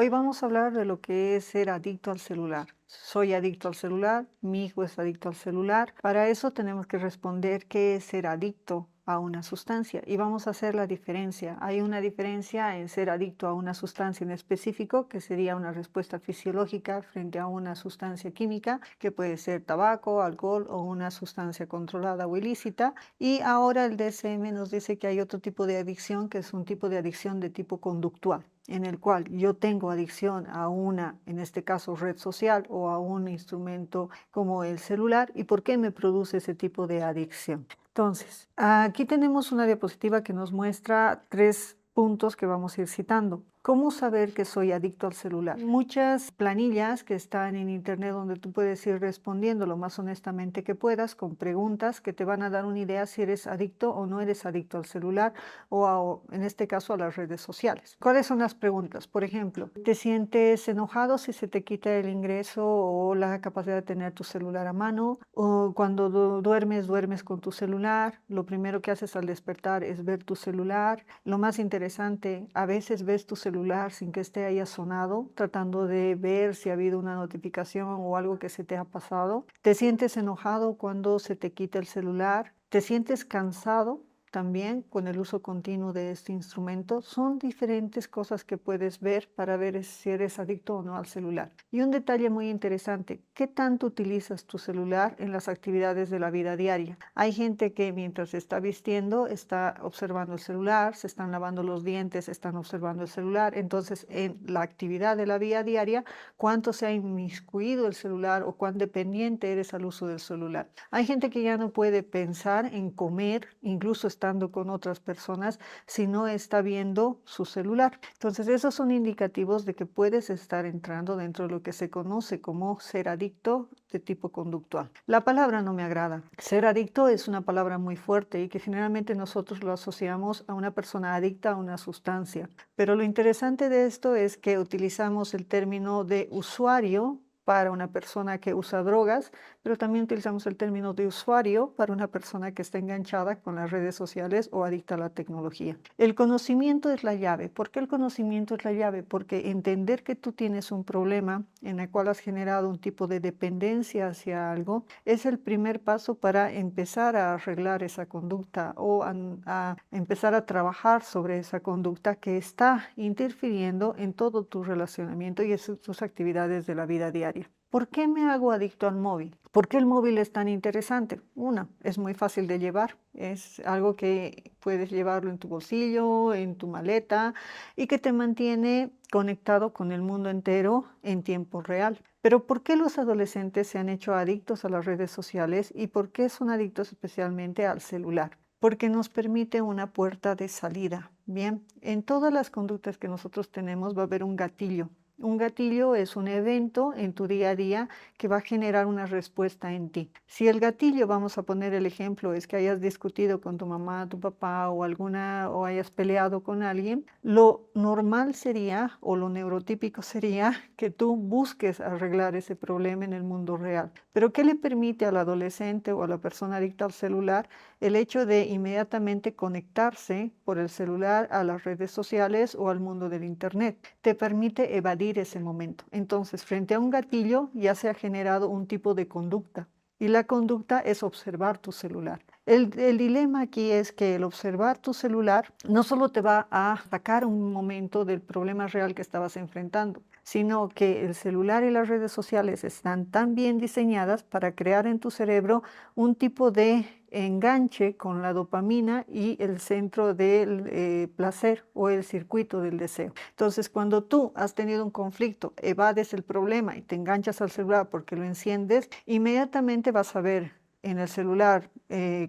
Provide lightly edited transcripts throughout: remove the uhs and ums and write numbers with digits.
Hoy vamos a hablar de lo que es ser adicto al celular. Soy adicto al celular, mi hijo es adicto al celular. Para eso tenemos que responder qué es ser adicto a una sustancia y vamos a hacer la diferencia. Hay una diferencia en ser adicto a una sustancia en específico, que sería una respuesta fisiológica frente a una sustancia química, que puede ser tabaco, alcohol o una sustancia controlada o ilícita. Y ahora el DSM nos dice que hay otro tipo de adicción, que es un tipo de adicción de tipo conductual, en el cual yo tengo adicción a una, en este caso, red social o a un instrumento como el celular. ¿Y por qué me produce ese tipo de adicción? Entonces, aquí tenemos una diapositiva que nos muestra tres puntos que vamos a ir citando. ¿Cómo saber que soy adicto al celular? Muchas planillas que están en internet donde tú puedes ir respondiendo lo más honestamente que puedas con preguntas que te van a dar una idea si eres adicto o no eres adicto al celular en este caso, a las redes sociales. ¿Cuáles son las preguntas? Por ejemplo, ¿te sientes enojado si se te quita el ingreso o la capacidad de tener tu celular a mano? ¿O cuando duermes con tu celular? Lo primero que haces al despertar es ver tu celular. Lo más interesante, a veces ves tu celular sin que este haya sonado, tratando de ver si ha habido una notificación o algo que se te ha pasado. ¿Te sientes enojado cuando se te quita el celular? ¿Te sientes cansado también con el uso continuo de este instrumento? Son diferentes cosas que puedes ver para ver si eres adicto o no al celular. Y un detalle muy interesante, ¿qué tanto utilizas tu celular en las actividades de la vida diaria? Hay gente que mientras se está vistiendo está observando el celular, se están lavando los dientes, están observando el celular. Entonces, en la actividad de la vida diaria, ¿cuánto se ha inmiscuido el celular o cuán dependiente eres al uso del celular? Hay gente que ya no puede pensar en comer, incluso estando con otras personas, si no está viendo su celular. Entonces, esos son indicativos de que puedes estar entrando dentro de lo que se conoce como ser adicto de tipo conductual. La palabra no me agrada. Ser adicto es una palabra muy fuerte y que generalmente nosotros lo asociamos a una persona adicta a una sustancia. Pero lo interesante de esto es que utilizamos el término de usuario para una persona que usa drogas, pero también utilizamos el término de usuario para una persona que está enganchada con las redes sociales o adicta a la tecnología. El conocimiento es la llave. ¿Por qué el conocimiento es la llave? Porque entender que tú tienes un problema en el cual has generado un tipo de dependencia hacia algo es el primer paso para empezar a arreglar esa conducta o a empezar a trabajar sobre esa conducta que está interfiriendo en todo tu relacionamiento y en tus actividades de la vida diaria. ¿Por qué me hago adicto al móvil? ¿Por qué el móvil es tan interesante? Una, es muy fácil de llevar, es algo que puedes llevarlo en tu bolsillo, en tu maleta y que te mantiene conectado con el mundo entero en tiempo real. Pero ¿por qué los adolescentes se han hecho adictos a las redes sociales y por qué son adictos especialmente al celular? Porque nos permite una puerta de salida. Bien, en todas las conductas que nosotros tenemos va a haber un gatillo. Un gatillo es un evento en tu día a día que va a generar una respuesta en ti. Si el gatillo, vamos a poner el ejemplo, es que hayas discutido con tu mamá, tu papá o hayas peleado con alguien, lo normal sería o lo neurotípico sería que tú busques arreglar ese problema en el mundo real. Pero ¿qué le permite al adolescente o a la persona adicta al celular? El hecho de inmediatamente conectarse por el celular a las redes sociales o al mundo del Internet. Te permite evadir ese momento. Entonces, frente a un gatillo ya se ha generado un tipo de conducta. Y la conducta es observar tu celular. El dilema aquí es que el observar tu celular no solo te va a sacar un momento del problema real que estabas enfrentando, sino que el celular y las redes sociales están tan bien diseñadas para crear en tu cerebro un tipo de enganche con la dopamina y el centro del placer o el circuito del deseo. Entonces, cuando tú has tenido un conflicto, evades el problema y te enganchas al celular porque lo enciendes, inmediatamente vas a ver en el celular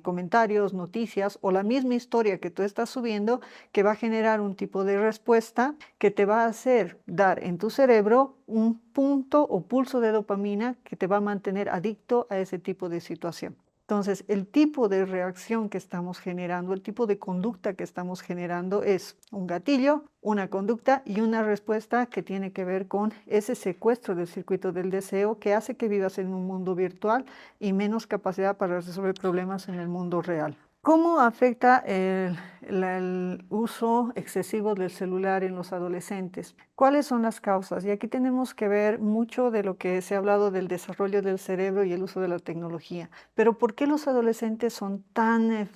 comentarios, noticias o la misma historia que tú estás subiendo que va a generar un tipo de respuesta que te va a hacer dar en tu cerebro un punto o pulso de dopamina que te va a mantener adicto a ese tipo de situación. Entonces, el tipo de reacción que estamos generando, el tipo de conducta que estamos generando es un gatillo, una conducta y una respuesta que tiene que ver con ese secuestro del circuito del deseo que hace que vivas en un mundo virtual y menos capacidad para resolver problemas en el mundo real. ¿Cómo afecta el uso excesivo del celular en los adolescentes? ¿Cuáles son las causas? Y aquí tenemos que ver mucho de lo que se ha hablado del desarrollo del cerebro y el uso de la tecnología. Pero ¿por qué los adolescentes son tan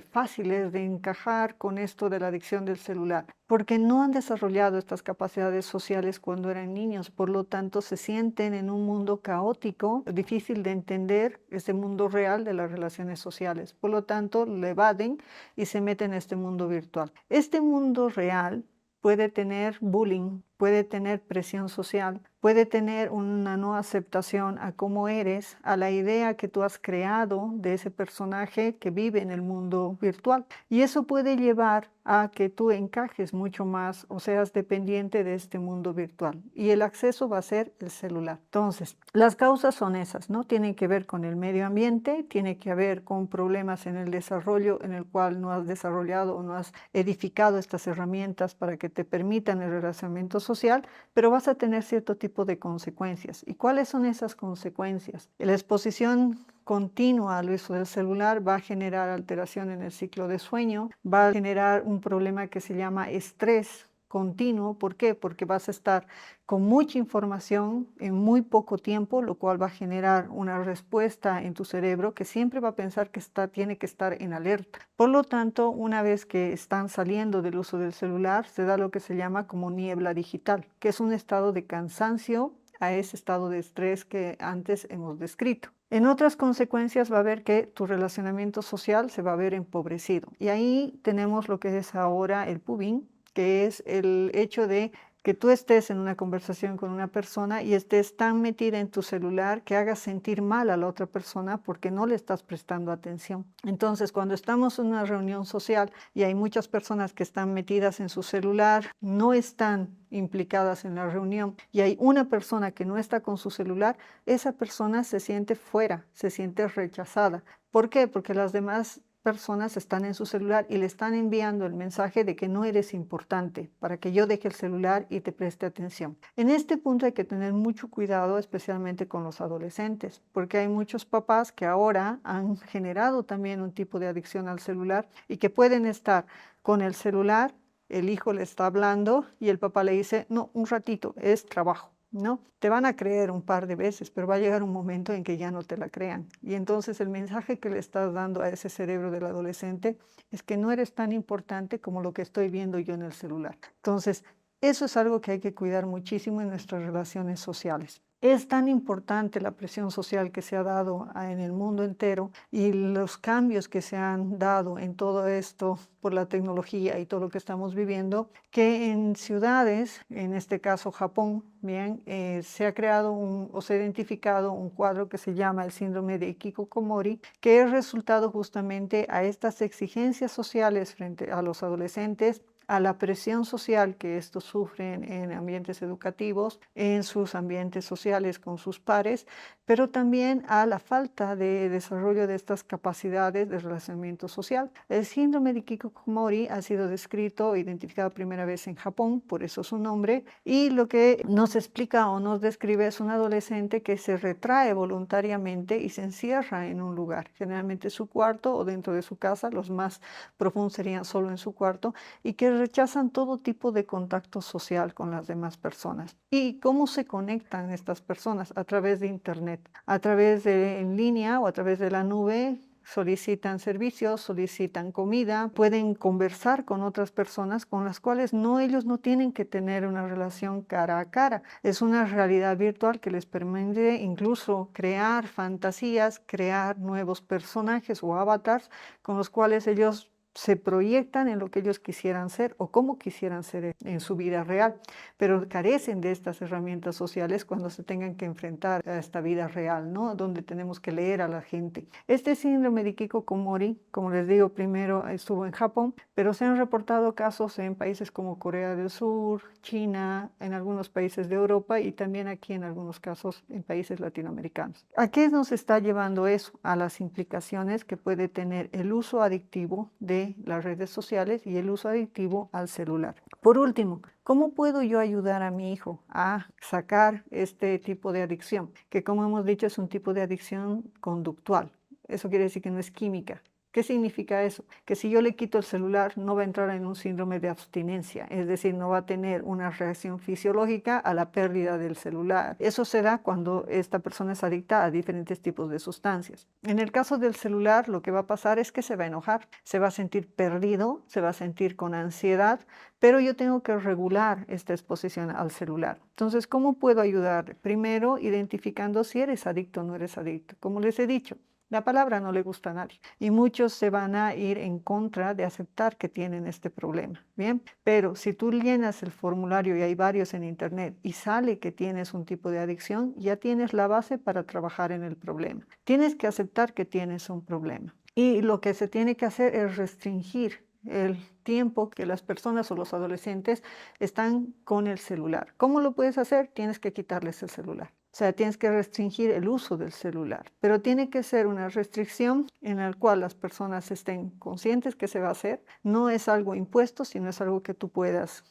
fáciles de encajar con esto de la adicción del celular? Porque no han desarrollado estas capacidades sociales cuando eran niños, por lo tanto se sienten en un mundo caótico, difícil de entender ese mundo real de las relaciones sociales. Por lo tanto, lo evaden y se meten en este mundo virtual. Este mundo real puede tener bullying, puede tener presión social, puede tener una no aceptación a cómo eres, a la idea que tú has creado de ese personaje que vive en el mundo virtual. Y eso puede llevar a que tú encajes mucho más o seas dependiente de este mundo virtual. Y el acceso va a ser el celular. Entonces, las causas son esas, ¿no? Tienen que ver con el medio ambiente, tiene que ver con problemas en el desarrollo en el cual no has desarrollado o no has edificado estas herramientas para que te permitan el relacionamiento social, pero vas a tener cierto tipo de consecuencias. ¿Y cuáles son esas consecuencias? La exposición continua al uso del celular va a generar alteración en el ciclo de sueño, va a generar un problema que se llama estrés continuo. ¿Por qué? Porque vas a estar con mucha información en muy poco tiempo, lo cual va a generar una respuesta en tu cerebro que siempre va a pensar que tiene que estar en alerta. Por lo tanto, una vez que están saliendo del uso del celular, se da lo que se llama como niebla digital, que es un estado de cansancio a ese estado de estrés que antes hemos descrito. En otras consecuencias va a ver que tu relacionamiento social se va a ver empobrecido. Y ahí tenemos lo que es ahora el pubbing, que es el hecho de que tú estés en una conversación con una persona y estés tan metida en tu celular que hagas sentir mal a la otra persona porque no le estás prestando atención. Entonces, cuando estamos en una reunión social y hay muchas personas que están metidas en su celular, no están implicadas en la reunión y hay una persona que no está con su celular, esa persona se siente fuera, se siente rechazada. ¿Por qué? Porque las demás personas están en su celular y le están enviando el mensaje de que no eres importante para que yo deje el celular y te preste atención. En este punto hay que tener mucho cuidado, especialmente con los adolescentes, porque hay muchos papás que ahora han generado también un tipo de adicción al celular y que pueden estar con el celular, el hijo le está hablando y el papá le dice, no, un ratito, es trabajo. ¿No? Te van a creer un par de veces, pero va a llegar un momento en que ya no te la crean. Y entonces el mensaje que le estás dando a ese cerebro del adolescente es que no eres tan importante como lo que estoy viendo yo en el celular. Entonces, eso es algo que hay que cuidar muchísimo en nuestras relaciones sociales. Es tan importante la presión social que se ha dado en el mundo entero y los cambios que se han dado en todo esto por la tecnología y todo lo que estamos viviendo, que en ciudades, en este caso Japón, bien, se ha creado o se ha identificado un cuadro que se llama el síndrome de Hikikomori, que es resultado justamente a estas exigencias sociales frente a los adolescentes, a la presión social que estos sufren en ambientes educativos, en sus ambientes sociales con sus pares, pero también a la falta de desarrollo de estas capacidades de relacionamiento social. El síndrome de Hikikomori ha sido descrito e identificado primera vez en Japón, por eso su nombre, y lo que nos explica o nos describe es un adolescente que se retrae voluntariamente y se encierra en un lugar, generalmente su cuarto o dentro de su casa, los más profundos serían solo en su cuarto, y que rechazan todo tipo de contacto social con las demás personas. ¿Y cómo se conectan estas personas? A través de Internet, a través de en línea o a través de la nube. Solicitan servicios, solicitan comida, pueden conversar con otras personas con las cuales ellos no tienen que tener una relación cara a cara. Es una realidad virtual que les permite incluso crear fantasías, crear nuevos personajes o avatars con los cuales ellos se proyectan en lo que ellos quisieran ser o cómo quisieran ser en su vida real, pero carecen de estas herramientas sociales cuando se tengan que enfrentar a esta vida real, ¿no? Donde tenemos que leer a la gente. Este síndrome de Hikikomori, como les digo, primero estuvo en Japón, pero se han reportado casos en países como Corea del Sur, China, en algunos países de Europa y también aquí en algunos casos en países latinoamericanos. ¿A qué nos está llevando eso? A las implicaciones que puede tener el uso adictivo de las redes sociales y el uso adictivo al celular. Por último, ¿cómo puedo yo ayudar a mi hijo a sacar este tipo de adicción? Que como hemos dicho es un tipo de adicción conductual. Eso quiere decir que no es química, ¿Qué significa eso? Que si yo le quito el celular, no va a entrar en un síndrome de abstinencia, es decir, no va a tener una reacción fisiológica a la pérdida del celular. Eso se da cuando esta persona es adicta a diferentes tipos de sustancias. En el caso del celular, lo que va a pasar es que se va a enojar, se va a sentir perdido, se va a sentir con ansiedad, pero yo tengo que regular esta exposición al celular. Entonces, ¿cómo puedo ayudar? Primero, identificando si eres adicto o no eres adicto. Como les he dicho, la palabra no le gusta a nadie y muchos se van a ir en contra de aceptar que tienen este problema, ¿bien? Pero si tú llenas el formulario y hay varios en internet y sale que tienes un tipo de adicción, ya tienes la base para trabajar en el problema. Tienes que aceptar que tienes un problema y lo que se tiene que hacer es restringir el tiempo que las personas o los adolescentes están con el celular. ¿Cómo lo puedes hacer? Tienes que quitarles el celular. O sea, tienes que restringir el uso del celular, pero tiene que ser una restricción en la cual las personas estén conscientes que se va a hacer. No es algo impuesto, sino es algo que tú puedas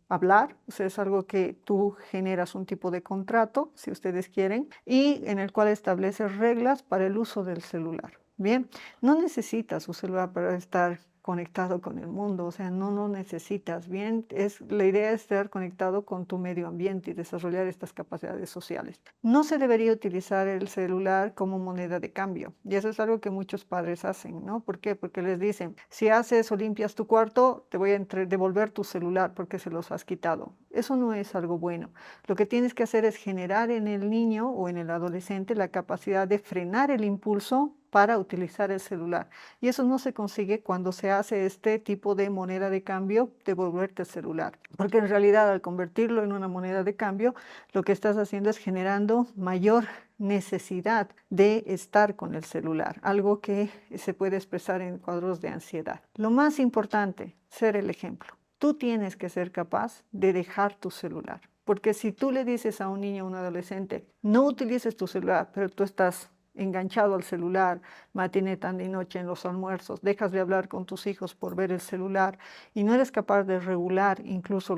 hablar, o sea, es algo que tú generas un tipo de contrato, si ustedes quieren, y en el cual estableces reglas para el uso del celular. Bien, no necesitas su celular para estar conectado con el mundo, o sea, no necesitas, bien, la idea es estar conectado con tu medio ambiente y desarrollar estas capacidades sociales. No se debería utilizar el celular como moneda de cambio, y eso es algo que muchos padres hacen, ¿no? ¿Por qué? Porque les dicen, si haces o limpias tu cuarto, te voy a devolver tu celular porque se los has quitado. Eso no es algo bueno. Lo que tienes que hacer es generar en el niño o en el adolescente la capacidad de frenar el impulso para utilizar el celular. Y eso no se consigue cuando se hace este tipo de moneda de cambio, devolverte el celular. Porque en realidad al convertirlo en una moneda de cambio, lo que estás haciendo es generando mayor necesidad de estar con el celular, algo que se puede expresar en cuadros de ansiedad. Lo más importante, ser el ejemplo. Tú tienes que ser capaz de dejar tu celular. Porque si tú le dices a un niño o un adolescente, no utilices tu celular, pero tú estás enganchado al celular, matinee, tarde y noche en los almuerzos, dejas de hablar con tus hijos por ver el celular y no eres capaz de regular incluso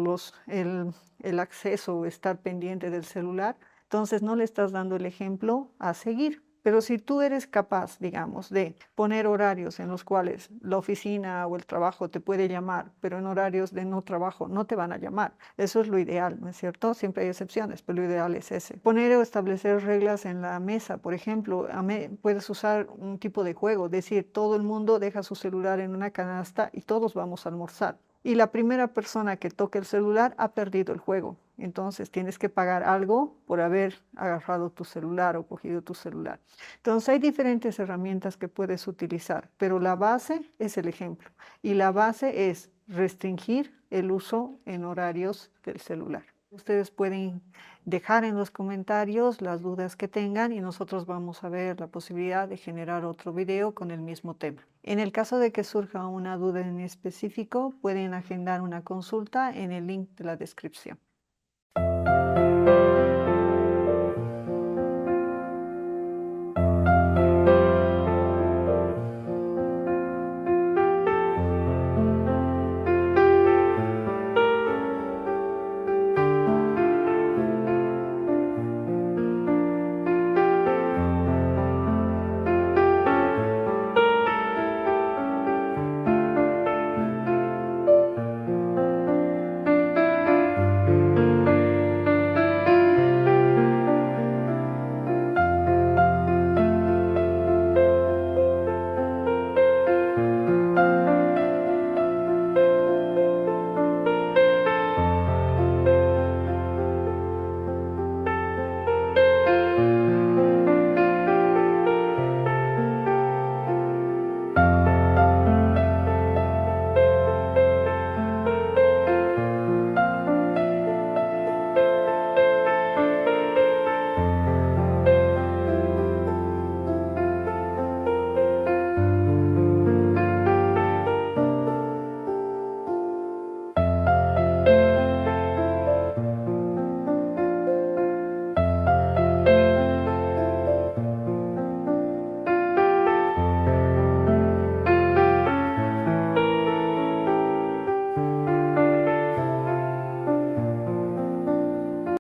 el acceso o estar pendiente del celular, entonces no le estás dando el ejemplo a seguir. Pero si tú eres capaz, digamos, de poner horarios en los cuales la oficina o el trabajo te puede llamar, pero en horarios de no trabajo no te van a llamar, eso es lo ideal, ¿no es cierto? Siempre hay excepciones, pero lo ideal es ese. Poner o establecer reglas en la mesa, por ejemplo, puedes usar un tipo de juego, decir, todo el mundo deja su celular en una canasta y todos vamos a almorzar. Y la primera persona que toque el celular ha perdido el juego. Entonces tienes que pagar algo por haber agarrado tu celular o cogido tu celular. Entonces hay diferentes herramientas que puedes utilizar, pero la base es el ejemplo y la base es restringir el uso en horarios del celular. Ustedes pueden dejar en los comentarios las dudas que tengan y nosotros vamos a ver la posibilidad de generar otro video con el mismo tema. En el caso de que surja una duda en específico, pueden agendar una consulta en el link de la descripción.